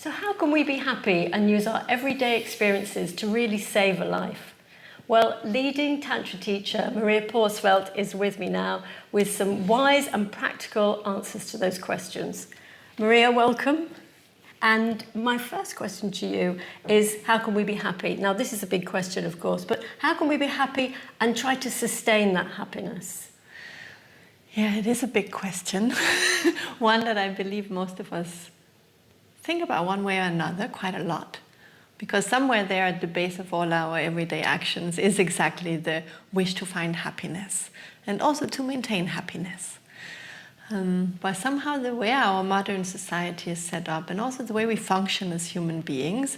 So how can we be happy and use our everyday experiences to really save a life? Well, leading Tantra teacher Maria Porsfelt is with me now with some wise and practical answers to those questions. Maria, welcome. And my first question to you is, how can we be happy? Now, this is a big question, of course, but how can we be happy and try to sustain that happiness? Yeah, it is a big question. One that I believe most of us think about one way or another quite a lot. Because somewhere there at the base of all our everyday actions is exactly the wish to find happiness and also to maintain happiness. But somehow the way our modern society is set up and also the way we function as human beings,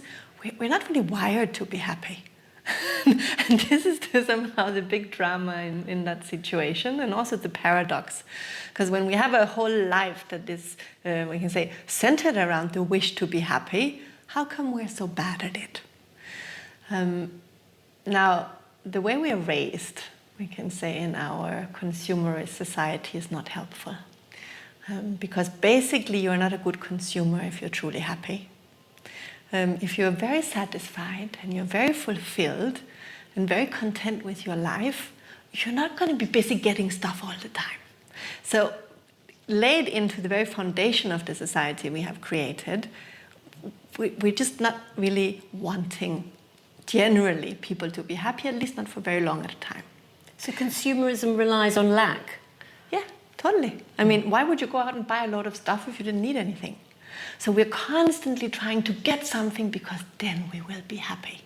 we're not really wired to be happy. And this is somehow the big drama in that situation, and also the paradox. Because when we have a whole life that is, we can say, centered around the wish to be happy, how come we're so bad at it? Now, the way we are raised, we can say, in our consumerist society is not helpful. Because basically you're not a good consumer if you're truly happy. If you're very satisfied and you're very fulfilled and very content with your life, you're not going to be busy getting stuff all the time. So, laid into the very foundation of the society we have created, we're just not really wanting, generally, people to be happy, at least not for very long at a time. So consumerism relies on lack? Yeah, totally. I mean, why would you go out and buy a lot of stuff if you didn't need anything? So we're constantly trying to get something because then we will be happy.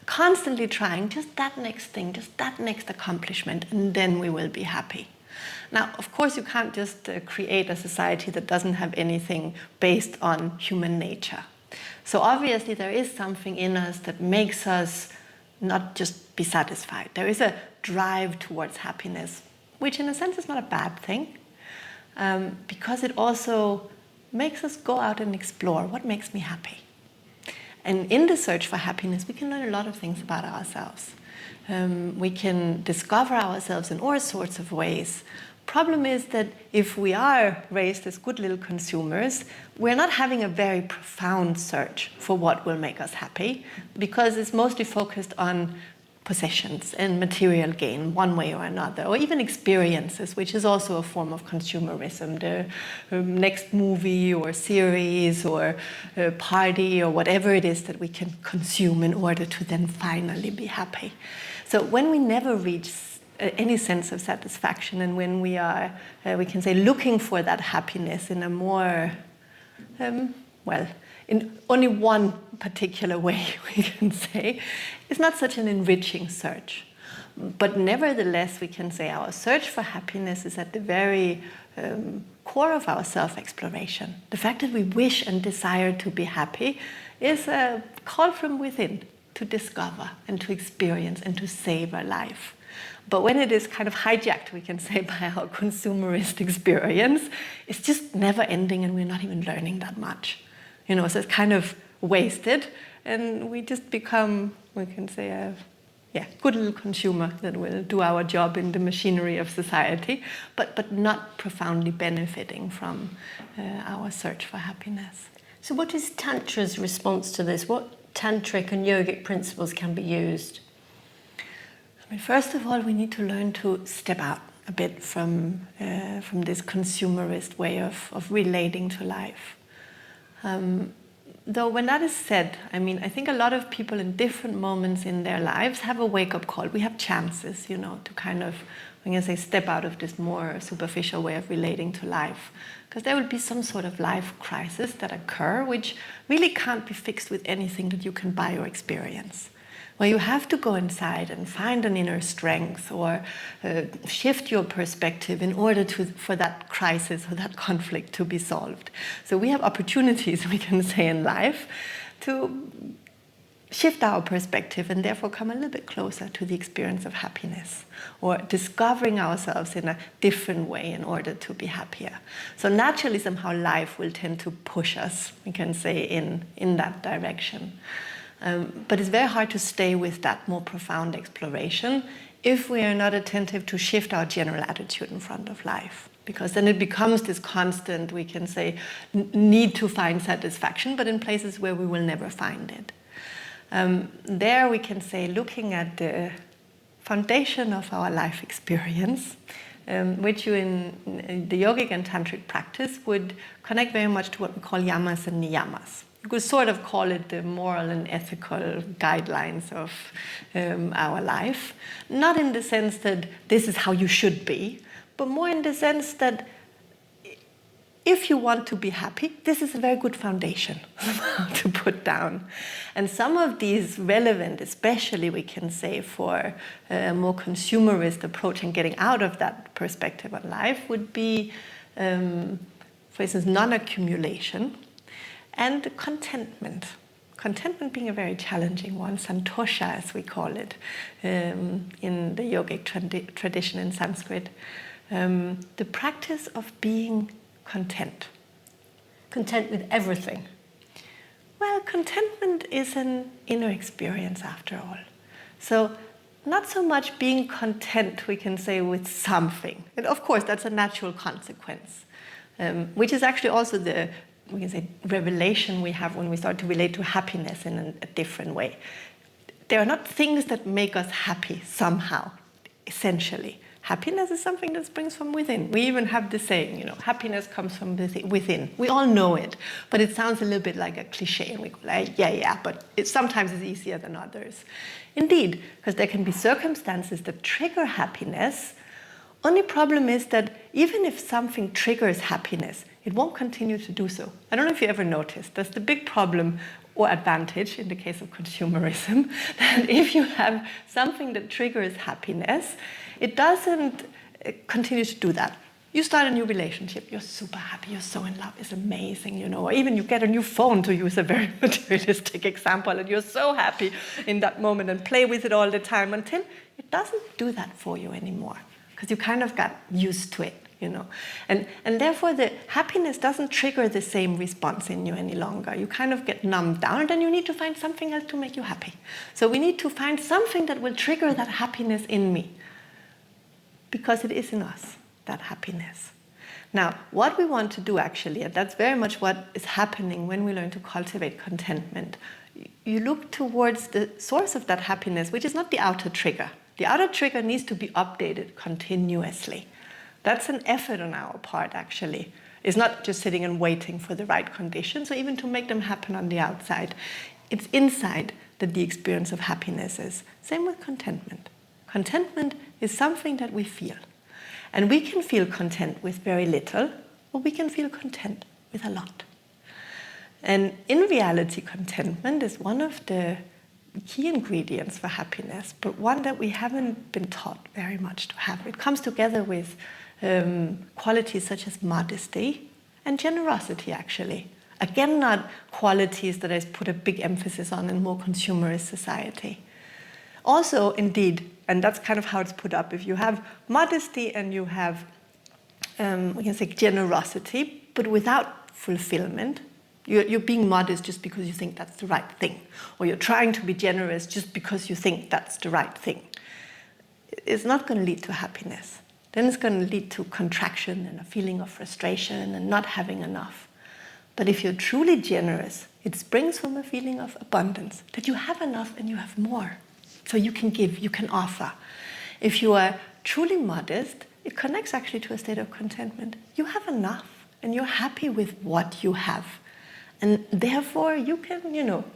Constantly trying just that next thing, just that next accomplishment, and then we will be happy. Now, of course, you can't just create a society that doesn't have anything based on human nature. So obviously there is something in us that makes us not just be satisfied. There is a drive towards happiness, which in a sense is not a bad thing, because it also makes us go out and explore what makes me happy. And in the search for happiness, we can learn a lot of things about ourselves. We can discover ourselves in all sorts of ways. Problem is that if we are raised as good little consumers, we're not having a very profound search for what will make us happy, because it's mostly focused on possessions and material gain one way or another, or even experiences, which is also a form of consumerism. The next movie or series or party or whatever it is that we can consume in order to then finally be happy. So when we never reach any sense of satisfaction, and when we are, we can say, looking for that happiness in a more, in only one particular way, we can say, it's not such an enriching search. But nevertheless, we can say our search for happiness is at the very core of our self-exploration. The fact that we wish and desire to be happy is a call from within to discover and to experience and to savor life. But when it is kind of hijacked, we can say, by our consumerist experience, it's just never ending and we're not even learning that much. So it's kind of wasted, and we just become, we can say, a good little consumer that will do our job in the machinery of society, but not profoundly benefiting from our search for happiness. So what is Tantra's response to this? What Tantric and Yogic principles can be used? I mean, first of all, we need to learn to step out a bit from this consumerist way of relating to life. Though when that is said, I mean, I think a lot of people in different moments in their lives have a wake-up call. We have chances, to kind of, I'm going to say, step out of this more superficial way of relating to life. Because there will be some sort of life crisis that occur, which really can't be fixed with anything that you can buy or experience. Where you have to go inside and find an inner strength or shift your perspective in order for that crisis or that conflict to be solved. So we have opportunities, we can say, in life to shift our perspective and therefore come a little bit closer to the experience of happiness or discovering ourselves in a different way in order to be happier. So naturally, somehow life will tend to push us, we can say, in that direction. But it's very hard to stay with that more profound exploration if we are not attentive to shift our general attitude in front of life. Because then it becomes this constant, we can say, need to find satisfaction, but in places where we will never find it. There we can say, looking at the foundation of our life experience, which you in the Yogic and Tantric practice would connect very much to what we call Yamas and Nyamas. You could sort of call it the moral and ethical guidelines of our life. Not in the sense that this is how you should be, but more in the sense that if you want to be happy, this is a very good foundation to put down. And some of these relevant, especially we can say for a more consumerist approach and getting out of that perspective on life, would be, for instance, non-accumulation and contentment. Contentment being a very challenging one, santosha as we call it in the yogic tradition in Sanskrit. The practice of being content. Content with everything. Well, contentment is an inner experience after all. So not so much being content, we can say, with something. And of course, that's a natural consequence, which is actually also the, we can say, revelation we have when we start to relate to happiness in a different way. There are not things that make us happy somehow, essentially. Happiness is something that springs from within. We even have the saying, happiness comes from within. We all know it, but it sounds a little bit like a cliche, and we go like, yeah, but sometimes it's easier than others. Indeed, because there can be circumstances that trigger happiness. Only problem is that even if something triggers happiness, it won't continue to do so. I don't know if you ever noticed, that's the big problem or advantage in the case of consumerism, that if you have something that triggers happiness, it doesn't continue to do that. You start a new relationship, you're super happy, you're so in love, it's amazing, or even you get a new phone, to use a very materialistic example, and you're so happy in that moment and play with it all the time until it doesn't do that for you anymore, because you kind of got used to it, And therefore the happiness doesn't trigger the same response in you any longer. You kind of get numbed down, and then you need to find something else to make you happy. So we need to find something that will trigger that happiness in me, because it is in us, that happiness. Now, what we want to do actually, and that's very much what is happening when we learn to cultivate contentment, you look towards the source of that happiness, which is not the outer trigger. The outer trigger needs to be updated continuously. That's an effort on our part, actually. It's not just sitting and waiting for the right conditions or even to make them happen on the outside. It's inside that the experience of happiness is. Same with contentment. Contentment is something that we feel. And we can feel content with very little, or we can feel content with a lot. And in reality, contentment is one of the key ingredients for happiness, but one that we haven't been taught very much to have. It comes together with qualities such as modesty and generosity, actually. Again, not qualities that I put a big emphasis on in more consumerist society. Also, indeed, and that's kind of how it's put up, if you have modesty and you have, we can say, generosity, but without fulfillment, you're being modest just because you think that's the right thing, or you're trying to be generous just because you think that's the right thing. It's not going to lead to happiness. Then it's going to lead to contraction and a feeling of frustration and not having enough. But if you're truly generous, it springs from a feeling of abundance, that you have enough and you have more. So you can give, you can offer. If you are truly modest, it connects actually to a state of contentment. You have enough and you're happy with what you have. And therefore you can,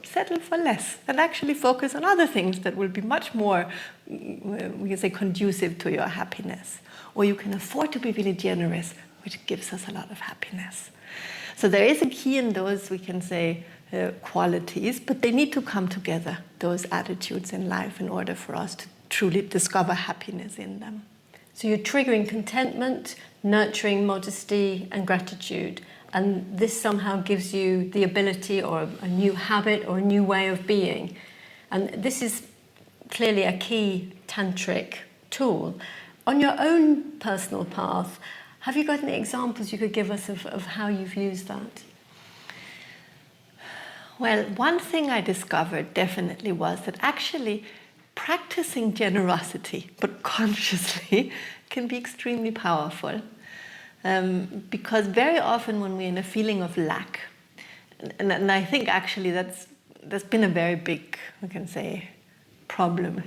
settle for less and actually focus on other things that will be much more, we can say, conducive to your happiness. Or you can afford to be really generous, which gives us a lot of happiness. So there is a key in those, we can say, qualities, but they need to come together, those attitudes in life, in order for us to truly discover happiness in them. So you're triggering contentment, nurturing modesty and gratitude, and this somehow gives you the ability or a new habit or a new way of being. And this is clearly a key tantric tool. On your own personal path, have you got any examples you could give us of how you've used that? Well, one thing I discovered definitely was that actually practicing generosity, but consciously, can be extremely powerful. Because very often when we're in a feeling of lack, and I think actually that's been a very big, we can say, problem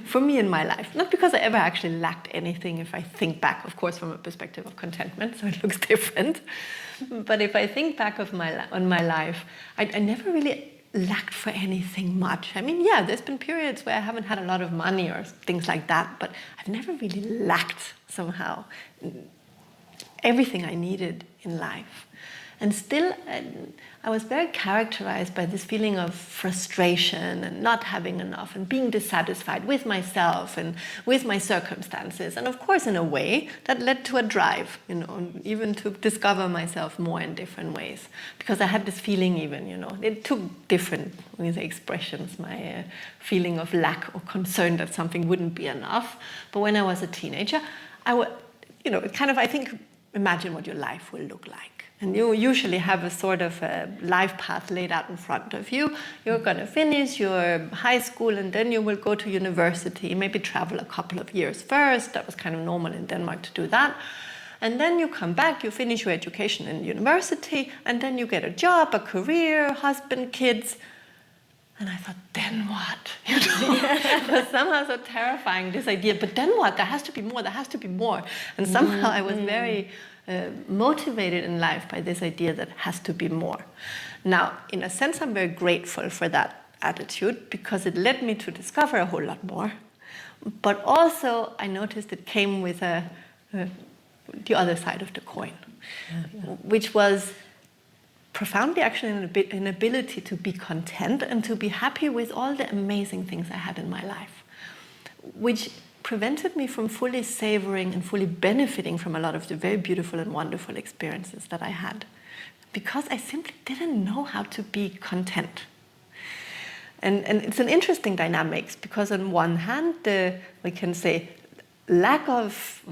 for me in my life. Not because I ever actually lacked anything, if I think back, of course, from a perspective of contentment, so it looks different. But if I think back on my life, I never really lacked for anything much. I mean, yeah, there's been periods where I haven't had a lot of money or things like that, but I've never really lacked somehow everything I needed in life. And still, I was very characterized by this feeling of frustration and not having enough and being dissatisfied with myself and with my circumstances. And of course, in a way, that led to a drive, even to discover myself more in different ways. Because I had this feeling even, it took different expressions, my feeling of lack or concern that something wouldn't be enough. But when I was a teenager, I would, I think, imagine what your life will look like. And you usually have a sort of a life path laid out in front of you. You're going to finish your high school and then you will go to university, maybe travel a couple of years first. That was kind of normal in Denmark to do that. And then you come back, you finish your education in university, and then you get a job, a career, husband, kids. And I thought, then what? It was somehow so terrifying, this idea, but then what? There has to be more, there has to be more. And somehow I was very motivated in life by this idea that has to be more. Now, in a sense, I'm very grateful for that attitude because it led me to discover a whole lot more. But also, I noticed it came with the other side of the coin, which was profoundly actually an ability to be content and to be happy with all the amazing things I had in my life, which prevented me from fully savoring and fully benefiting from a lot of the very beautiful and wonderful experiences that I had, because I simply didn't know how to be content. And it's an interesting dynamics, because on one hand, we can say lack of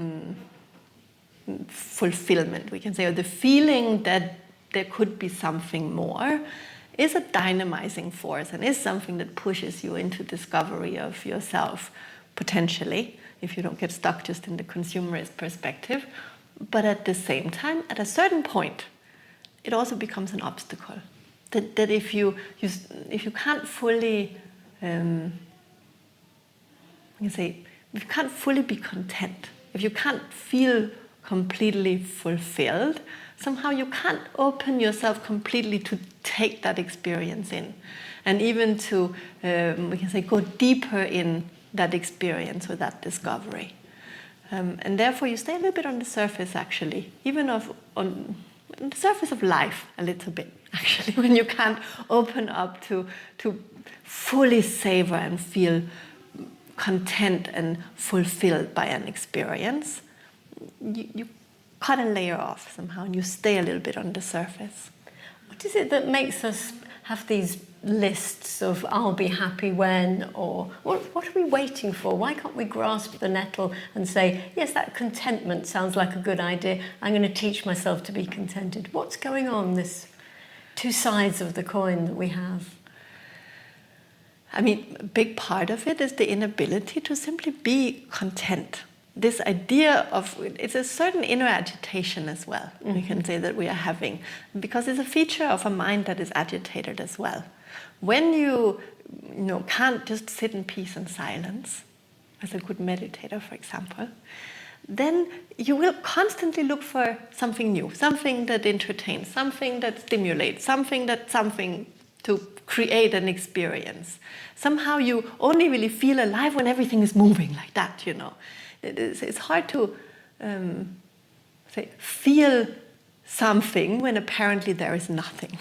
fulfillment, we can say, or the feeling that there could be something more, is a dynamizing force and is something that pushes you into discovery of yourself, potentially, if you don't get stuck just in the consumerist perspective. But at the same time, at a certain point, it also becomes an obstacle. That if you can't fully, if you can't fully be content, if you can't feel completely fulfilled, somehow you can't open yourself completely to take that experience in, and even to, we can say, go deeper in that experience or that discovery. And therefore you stay a little bit on the surface, actually, even on the surface of life a little bit, actually, when you can't open up to fully savor and feel content and fulfilled by an experience. You cut a layer off somehow and you stay a little bit on the surface. What is it that makes us have these lists of I'll be happy when, or what are we waiting for? Why can't we grasp the nettle and say, yes, that contentment sounds like a good idea. I'm going to teach myself to be contented. What's going on, this two sides of the coin that we have? I mean, a big part of it is the inability to simply be content. This idea of, it's a certain inner agitation as well, we can say, that we are having, because it's a feature of a mind that is agitated as well. When you can't just sit in peace and silence, as a good meditator, for example, then you will constantly look for something new, something that entertains, something that stimulates, something to create an experience. Somehow you only really feel alive when everything is moving like that, It's hard to feel something when apparently there is nothing.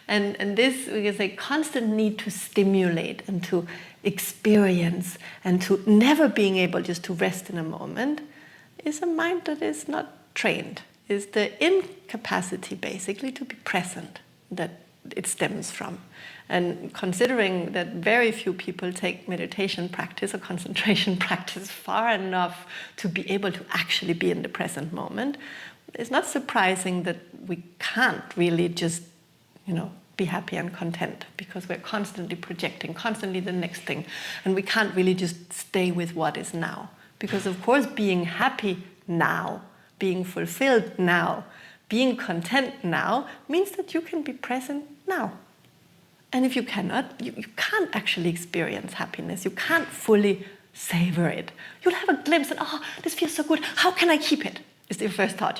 And this, we can say, constant need to stimulate and to experience and to never being able just to rest in a moment is a mind that is not trained. Is the incapacity basically to be present that it stems from. And considering that very few people take meditation practice or concentration practice far enough to be able to actually be in the present moment, it's not surprising that we can't really just, be happy and content, because we're constantly projecting, constantly the next thing. And we can't really just stay with what is now. Because of course, being happy now, being fulfilled now, being content now means that you can be present now. And if you cannot, you can't actually experience happiness. You can't fully savor it. You'll have a glimpse and, oh, this feels so good. How can I keep it? Is your first thought,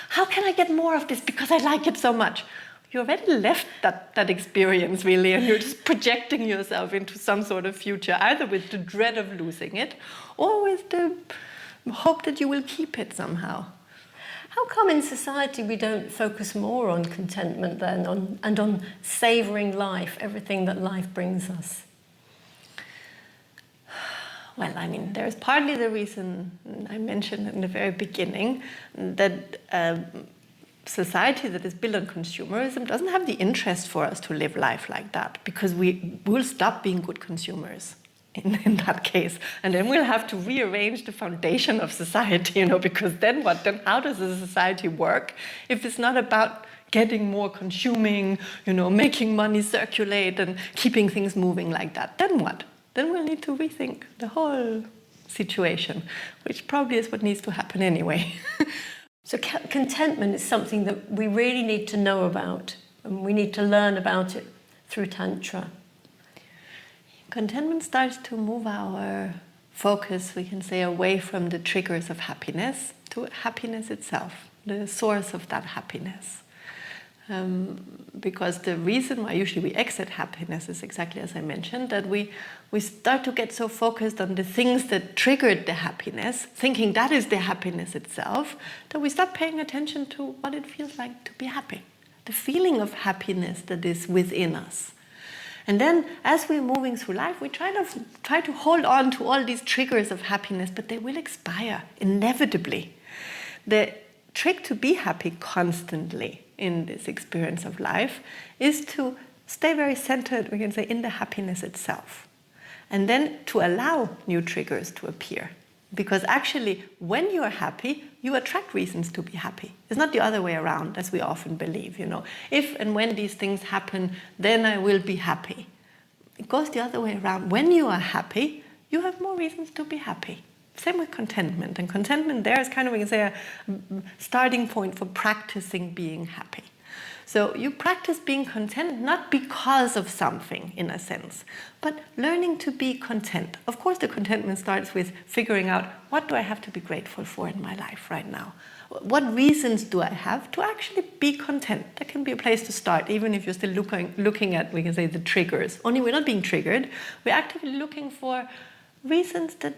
How can I get more of this because I like it so much? You already left that experience, really, and you're just projecting yourself into some sort of future, either with the dread of losing it or with the hope that you will keep it somehow. How come in society we don't focus more on contentment then, on savouring life, everything that life brings us? Well, there's partly the reason I mentioned in the very beginning, that society that is built on consumerism doesn't have the interest for us to live life like that, because we will stop being good consumers in that case. And then we'll have to rearrange the foundation of society, because then what? Then how does a society work if it's not about getting more, consuming, making money circulate and keeping things moving like that? Then what? Then we'll need to rethink the whole situation, which probably is what needs to happen anyway. So contentment is something that we really need to know about, and we need to learn about it through Tantra. Contentment starts to move our focus, we can say, away from the triggers of happiness to happiness itself, the source of that happiness. Because the reason why usually we exit happiness is exactly as I mentioned, that we start to get so focused on the things that triggered the happiness, thinking that is the happiness itself, that we stop paying attention to what it feels like to be happy, the feeling of happiness that is within us. And then as we're moving through life, we try to hold on to all these triggers of happiness, but they will expire inevitably. The trick to be happy constantly in this experience of life is to stay very centered, we can say, in the happiness itself. And then to allow new triggers to appear. Because actually, when you're happy, you attract reasons to be happy. It's not the other way around, as we often believe, If and when these things happen, then I will be happy. It goes the other way around. When you are happy, you have more reasons to be happy. Same with contentment. And contentment there is kind of, we can say, a starting point for practicing being happy. So you practice being content not because of something, in a sense, but learning to be content. Of course, the contentment starts with figuring out, what do I have to be grateful for in my life right now? What reasons do I have to actually be content? That can be a place to start, even if you're still looking at, we can say, the triggers. Only we're not being triggered. We're actively looking for reasons that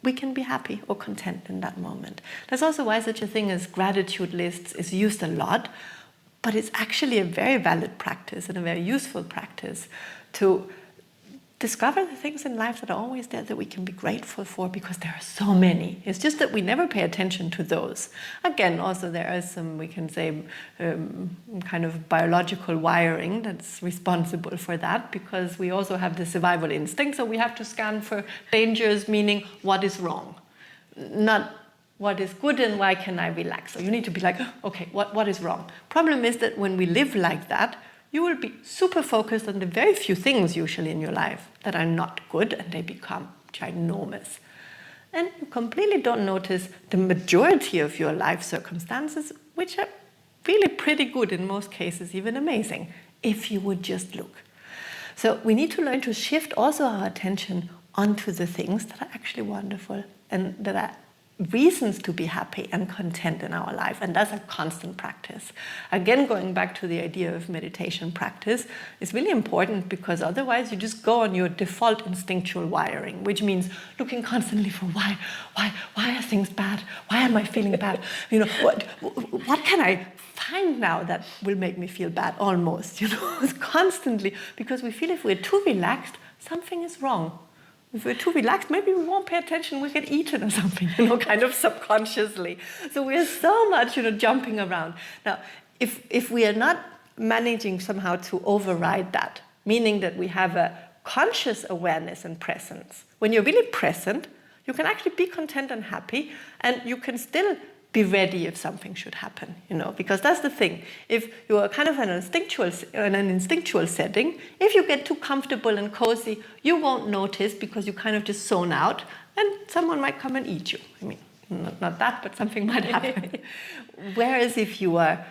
we can be happy or content in that moment. That's also why such a thing as gratitude lists is used a lot, but it's actually a very valid practice and a very useful practice to discover the things in life that are always there that we can be grateful for, because there are so many. It's just that we never pay attention to those. Again, also there is some, we can say, kind of biological wiring that's responsible for that, because we also have the survival instinct, so we have to scan for dangers, meaning what is wrong, not what is good and why can I relax. So you need to be like, okay, what is wrong? Problem is that when we live like that, you will be super focused on the very few things usually in your life that are not good, and they become ginormous. And you completely don't notice the majority of your life circumstances, which are really pretty good in most cases, even amazing, if you would just look. So we need to learn to shift also our attention onto the things that are actually wonderful and that are reasons to be happy and content in our life, and that's a constant practice. Again, going back to the idea of meditation practice is really important, because otherwise you just go on your default instinctual wiring, which means looking constantly for why are things bad? Why am I feeling bad? What can I find now that will make me feel bad? Almost, it's constantly, because we feel if we're too relaxed, something is wrong. If we're too relaxed, maybe we won't pay attention, we'll get eaten or something, kind of subconsciously. So we're so much, jumping around. Now, if we are not managing somehow to override that, meaning that we have a conscious awareness and presence, when you're really present, you can actually be content and happy, and you can still be ready if something should happen, because that's the thing. If you are kind of in an instinctual setting, if you get too comfortable and cozy, you won't notice because you kind of just zone out and someone might come and eat you. I mean, not that, but something might happen. Whereas if you are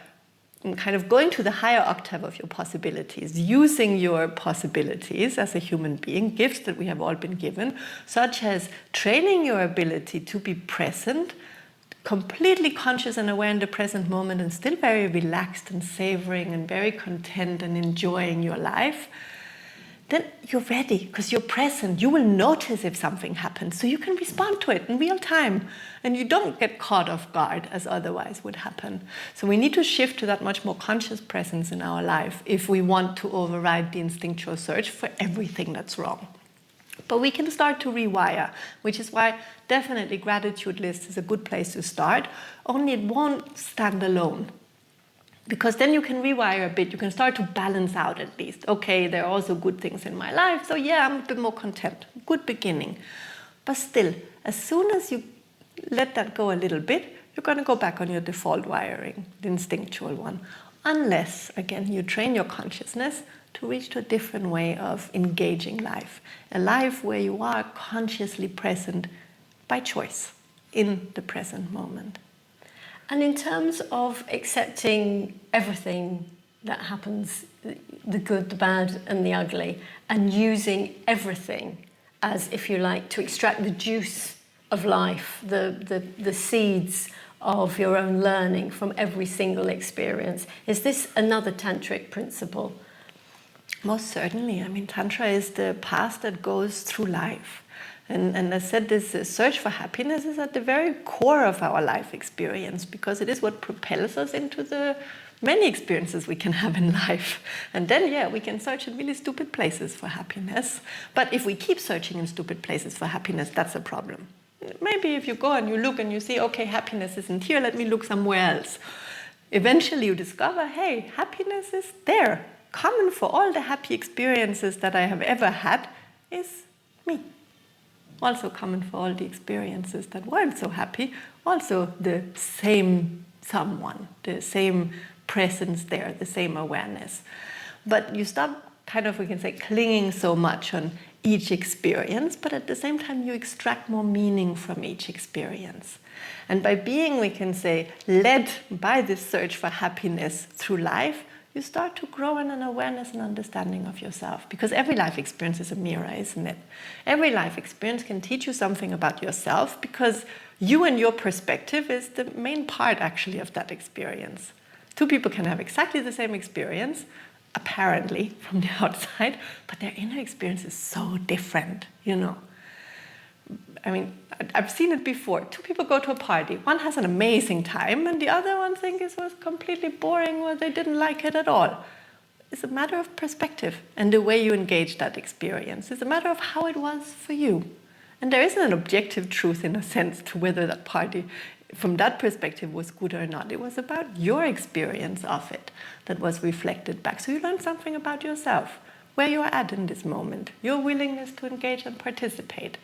kind of going to the higher octave of your possibilities, using your possibilities as a human being, gifts that we have all been given, such as training your ability to be present, completely conscious and aware in the present moment, and still very relaxed and savoring and very content and enjoying your life, then you're ready because you're present. You will notice if something happens, so you can respond to it in real time. And you don't get caught off guard as otherwise would happen. So we need to shift to that much more conscious presence in our life if we want to override the instinctual search for everything that's wrong. But we can start to rewire, which is why definitely gratitude list is a good place to start, only it won't stand alone. Because then you can rewire a bit, you can start to balance out at least. Okay, there are also good things in my life, so yeah, I'm a bit more content. Good beginning. But still, as soon as you let that go a little bit, you're going to go back on your default wiring, the instinctual one. Unless, again, you train your consciousness to reach to a different way of engaging life. A life where you are consciously present by choice in the present moment. And in terms of accepting everything that happens, the good, the bad, and the ugly, and using everything as, if you like, to extract the juice of life, the seeds of your own learning from every single experience, is this another tantric principle? Most certainly. I mean, Tantra is the path that goes through life. And as I said, this search for happiness is at the very core of our life experience, because it is what propels us into the many experiences we can have in life. And then, yeah, we can search in really stupid places for happiness. But if we keep searching in stupid places for happiness, that's a problem. Maybe if you go and you look and you see, okay, happiness isn't here, let me look somewhere else. Eventually you discover, hey, happiness is there. Common for all the happy experiences that I have ever had is me. Also common for all the experiences that weren't so happy, also the same someone, the same presence there, the same awareness. But you stop kind of, we can say, clinging so much on each experience, but at the same time you extract more meaning from each experience. And by being, we can say, led by this search for happiness through life, you start to grow in an awareness and understanding of yourself. Because every life experience is a mirror, isn't it? Every life experience can teach you something about yourself, because you and your perspective is the main part, actually, of that experience. Two people can have exactly the same experience, apparently, from the outside, but their inner experience is so different, I mean, I've seen it before. Two people go to a party. One has an amazing time, and the other one thinks it was completely boring, or they didn't like it at all. It's a matter of perspective and the way you engage that experience. It's a matter of how it was for you. And there isn't an objective truth, in a sense, to whether that party, from that perspective, was good or not. It was about your experience of it that was reflected back. So you learned something about yourself, where you're at in this moment, your willingness to engage and participate.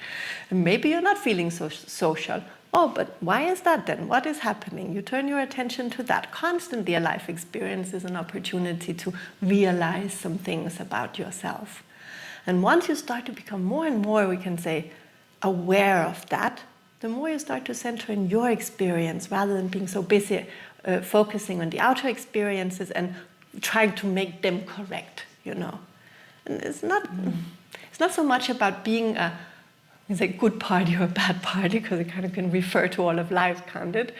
And maybe you're not feeling so social. Oh, but why is that then? What is happening? You turn your attention to that. Constantly, a life experience is an opportunity to realize some things about yourself. And once you start to become more and more, we can say, aware of that, the more you start to center in your experience, rather than being so busy focusing on the outer experiences and trying to make them correct, And it's not so much about being a good party or a bad party, because it kind of can refer to all of life, can't it?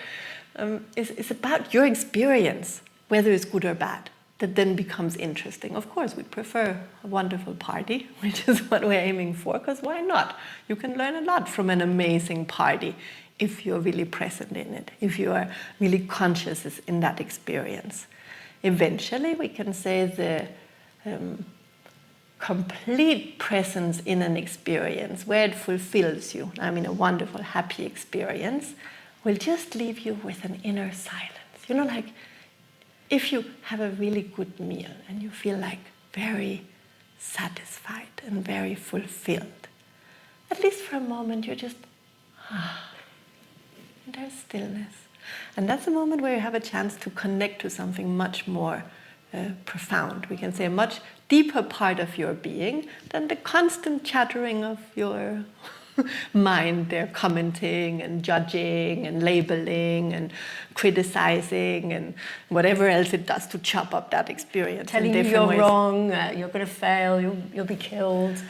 It's about your experience, whether it's good or bad, that then becomes interesting. Of course, we prefer a wonderful party, which is what we're aiming for, because why not? You can learn a lot from an amazing party if you're really present in it, if you are really conscious in that experience. Eventually, we can say the complete presence in an experience where it fulfills you, I mean a wonderful, happy experience, will just leave you with an inner silence. Like if you have a really good meal and you feel like very satisfied and very fulfilled, at least for a moment you're just, and there's stillness. And that's a moment where you have a chance to connect to something much more profound. We can say a much deeper part of your being than the constant chattering of your mind. They're commenting and judging and labeling and criticizing and whatever else it does to chop up that experience. Telling you you're wrong, you're going to fail, you'll be killed.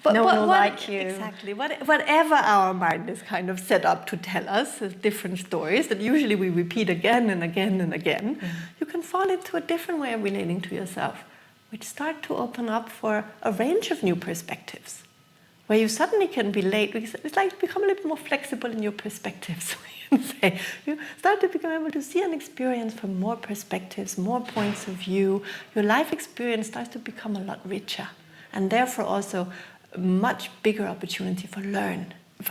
But no one will like you. Exactly. Whatever our mind is kind of set up to tell us, different stories that usually we repeat again and again and again, you can fall into a different way of relating to yourself, which start to open up for a range of new perspectives, where you suddenly can relate. It's like become a little more flexible in your perspectives. You start to become able to see an experience from more perspectives, more points of view. Your life experience starts to become a lot richer, and therefore also a much bigger opportunity for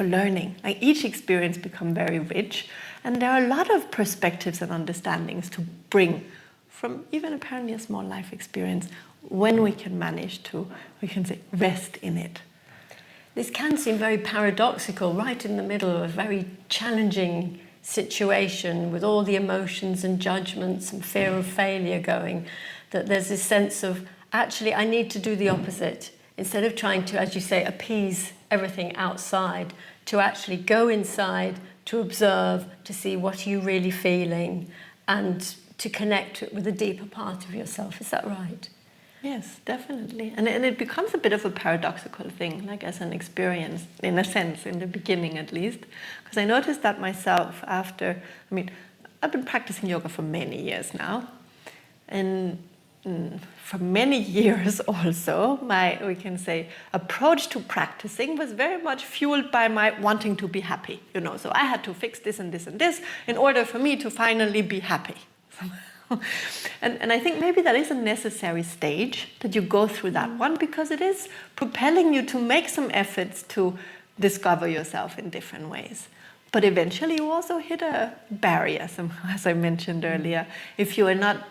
learning. Like each experience become very rich, and there are a lot of perspectives and understandings to bring from even apparently a small life experience when we can manage to, we can say, rest in it. This can seem very paradoxical, right in the middle of a very challenging situation with all the emotions and judgments and fear of failure going, that there's this sense of, actually, I need to do the opposite. Instead of trying to, as you say, appease everything outside, to actually go inside, to observe, to see what are you really feeling, and to connect with a deeper part of yourself. Is that right? Yes, definitely. And it becomes a bit of a paradoxical thing, like as an experience, in a sense, in the beginning at least. Because I noticed that myself I've been practicing yoga for many years now. And for many years also, my, we can say, approach to practicing was very much fueled by my wanting to be happy. So I had to fix this and this and this in order for me to finally be happy. And I think maybe that is a necessary stage that you go through that one, because it is propelling you to make some efforts to discover yourself in different ways. But eventually you also hit a barrier, as I mentioned earlier, if you're not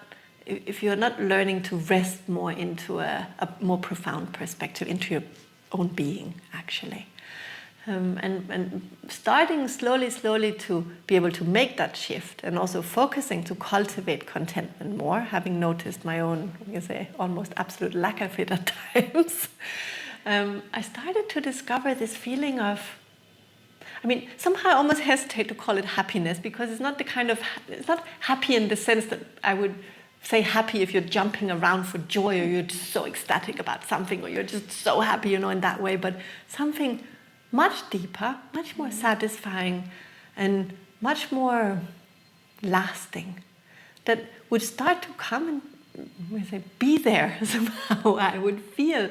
learning to rest more into a more profound perspective, into your own being, actually. And starting slowly to be able to make that shift, and also focusing to cultivate contentment more, having noticed my own, you say, almost absolute lack of it at times, I started to discover this feeling of, somehow I almost hesitate to call it happiness, because it's not it's not happy in the sense that I would say happy if you're jumping around for joy, or you're just so ecstatic about something, or you're just so happy, in that way, but something much deeper, much more satisfying, and much more lasting, that would start to come and be there somehow. I would feel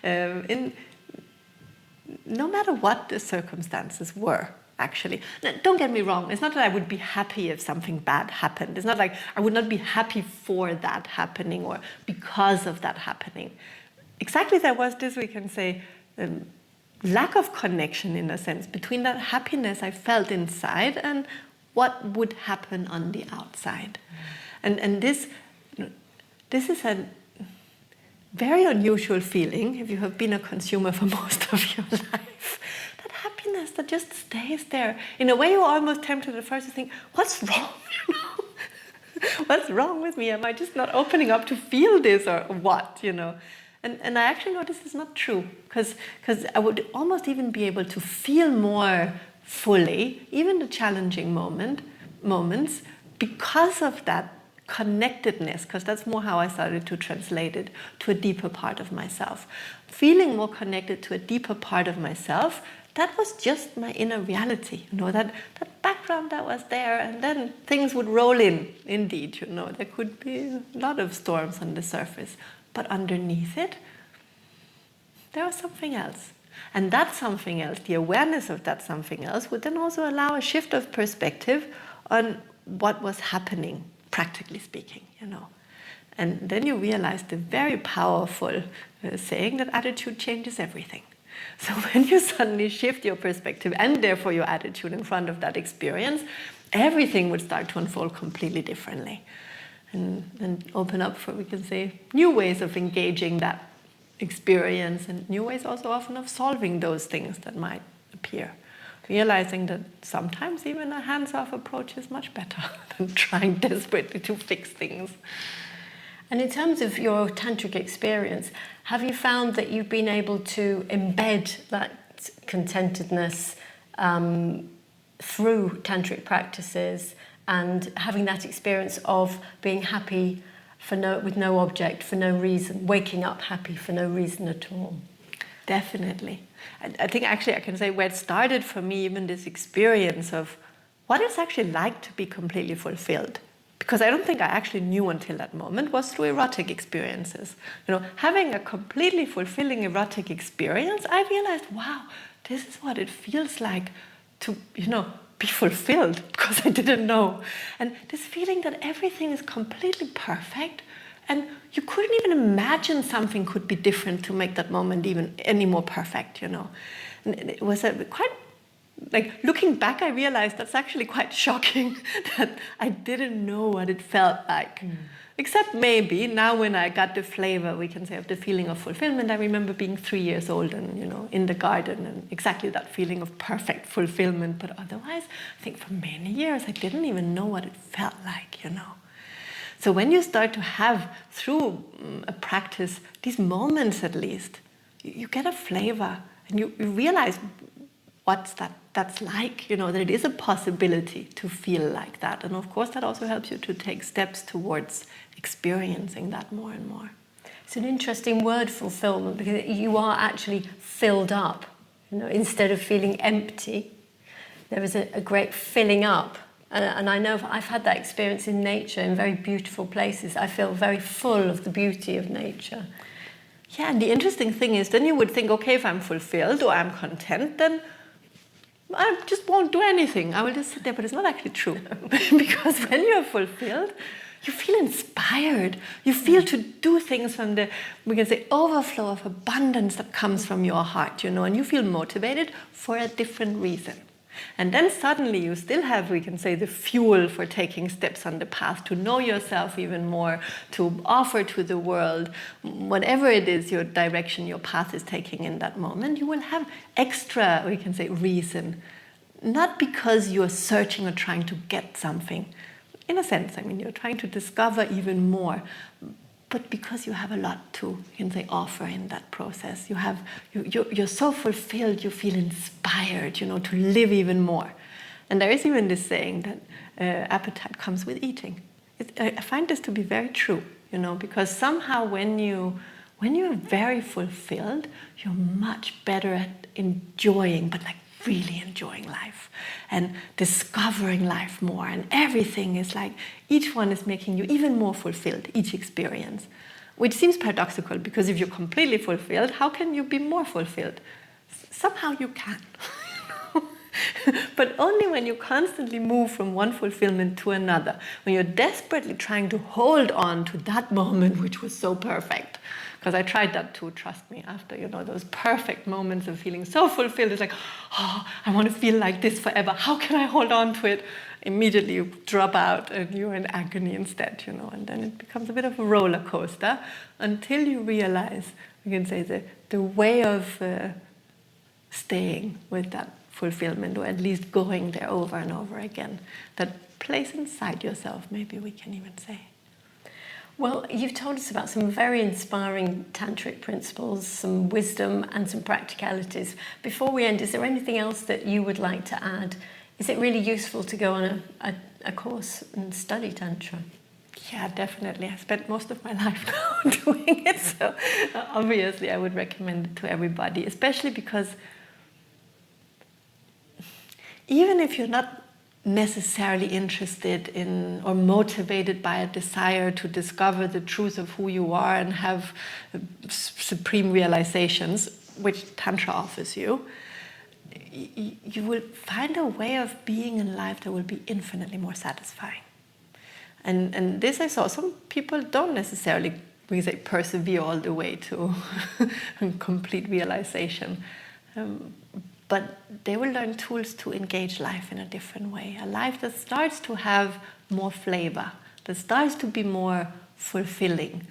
no matter what the circumstances were. Actually, now, don't get me wrong, it's not that I would be happy if something bad happened. It's not like I would not be happy for that happening or because of that happening. Exactly, there was this, we can say, lack of connection, in a sense, between that happiness I felt inside and what would happen on the outside. And this is a very unusual feeling if you have been a consumer for most of your life. That happiness that just stays there. In a way, you're almost tempted at first to think, what's wrong? What's wrong with me? Am I just not opening up to feel this, or what? And I actually know this is not true, because I would almost even be able to feel more fully, even the challenging moments, because of that connectedness, because that's more how I started to translate it, to a deeper part of myself. Feeling more connected to a deeper part of myself, that was just my inner reality, that background that was there, and then things would roll in, indeed, there could be a lot of storms on the surface. But underneath it, there was something else. And that something else, the awareness of that something else, would then also allow a shift of perspective on what was happening, practically speaking, And then you realize the very powerful saying that attitude changes everything. So when you suddenly shift your perspective, and therefore your attitude in front of that experience, everything would start to unfold completely differently. And open up for, we can say, new ways of engaging that experience, and new ways also often of solving those things that might appear. realizing that sometimes even a hands-off approach is much better than trying desperately to fix things. And in terms of your tantric experience, have you found that you've been able to embed that contentedness through tantric practices and having that experience of being happy with no object, for no reason, waking up happy for no reason at all? Definitely. I think actually I can say where it started for me, even this experience of what it's actually like to be completely fulfilled. Because I don't think I actually knew until that moment, was through erotic experiences. Having a completely fulfilling erotic experience, I realized, wow, this is what it feels like to, be fulfilled, because I didn't know. And this feeling that everything is completely perfect, and you couldn't even imagine something could be different to make that moment even any more perfect, And it was quite, looking back, I realized that's actually quite shocking that I didn't know what it felt like. Except maybe now when I got the flavor, we can say, of the feeling of fulfillment, I remember being 3 years old and, in the garden and exactly that feeling of perfect fulfillment. But otherwise, I think for many years, I didn't even know what it felt like, So when you start to have, through a practice, these moments at least, you get a flavor and you realize that's like, that it is a possibility to feel like that. And of course, that also helps you to take steps towards experiencing that more and more. It's an interesting word, fulfillment, because you are actually filled up, instead of feeling empty. There is a great filling up. And I know I've had that experience in nature, in very beautiful places. I feel very full of the beauty of nature. Yeah, and the interesting thing is, then you would think, okay, if I'm fulfilled or I'm content, then I just won't do anything. I will just sit there, but it's not actually true. Because when you're fulfilled, you feel inspired. You feel to do things from the, we can say, overflow of abundance that comes from your heart, and you feel motivated for a different reason. And then suddenly you still have, we can say, the fuel for taking steps on the path to know yourself even more, to offer to the world, whatever it is your direction, your path is taking in that moment, you will have extra, we can say, reason. Not because you're searching or trying to get something. In a sense, you're trying to discover even more. But because you have a lot to, you can say, offer in that process. You're so fulfilled, you feel inspired, to live even more. And there is even this saying that appetite comes with eating. I find this to be very true, because somehow when you're very fulfilled, you're much better at enjoying, but really enjoying life and discovering life more, and everything is each one is making you even more fulfilled, each experience, which seems paradoxical, because if you're completely fulfilled, how can you be more fulfilled? Somehow you can. But only when you constantly move from one fulfillment to another, when you're desperately trying to hold on to that moment which was so perfect. Because I tried that too, trust me, after, those perfect moments of feeling so fulfilled. It's I want to feel like this forever. How can I hold on to it? Immediately you drop out and you're in agony instead, and then it becomes a bit of a roller coaster until you realize, we can say, the way of staying with that fulfillment, or at least going there over and over again, that place inside yourself, maybe we can even say. Well, you've told us about some very inspiring tantric principles, some wisdom and some practicalities. Before we end, is there anything else that you would like to add? Is it really useful to go on a course and study tantra? Yeah, definitely. I spent most of my life now doing it, so obviously I would recommend it to everybody, especially because even if you're not necessarily interested in or motivated by a desire to discover the truth of who you are and have supreme realizations, which Tantra offers you, you will find a way of being in life that will be infinitely more satisfying. And this I saw. Some people don't necessarily, we say, persevere all the way to complete realization. But they will learn tools to engage life in a different way. A life that starts to have more flavor, that starts to be more fulfilling,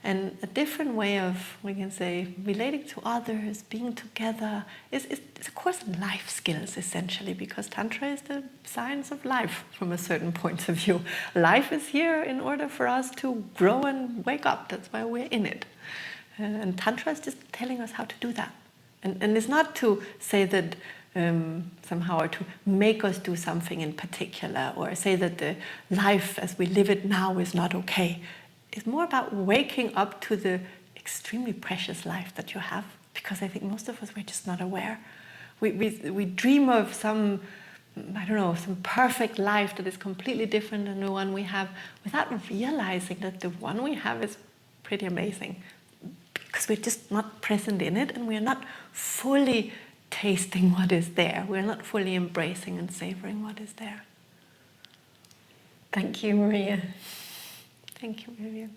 And a different way of, we can say, relating to others, being together, is of course life skills essentially, because Tantra is the science of life from a certain point of view. Life is here in order for us to grow and wake up. That's why we're in it. And Tantra is just telling us how to do that. And it's not to say that somehow, or to make us do something in particular, or say that the life as we live it now is not okay. It's more about waking up to the extremely precious life that you have, because I think most of us, we're just not aware. We dream of some, I don't know, some perfect life that is completely different than the one we have, without realizing that the one we have is pretty amazing, because we're just not present in it, and we're not fully tasting what is there. We're not fully embracing and savoring what is there. Thank you, Maria. Thank you, Vivian.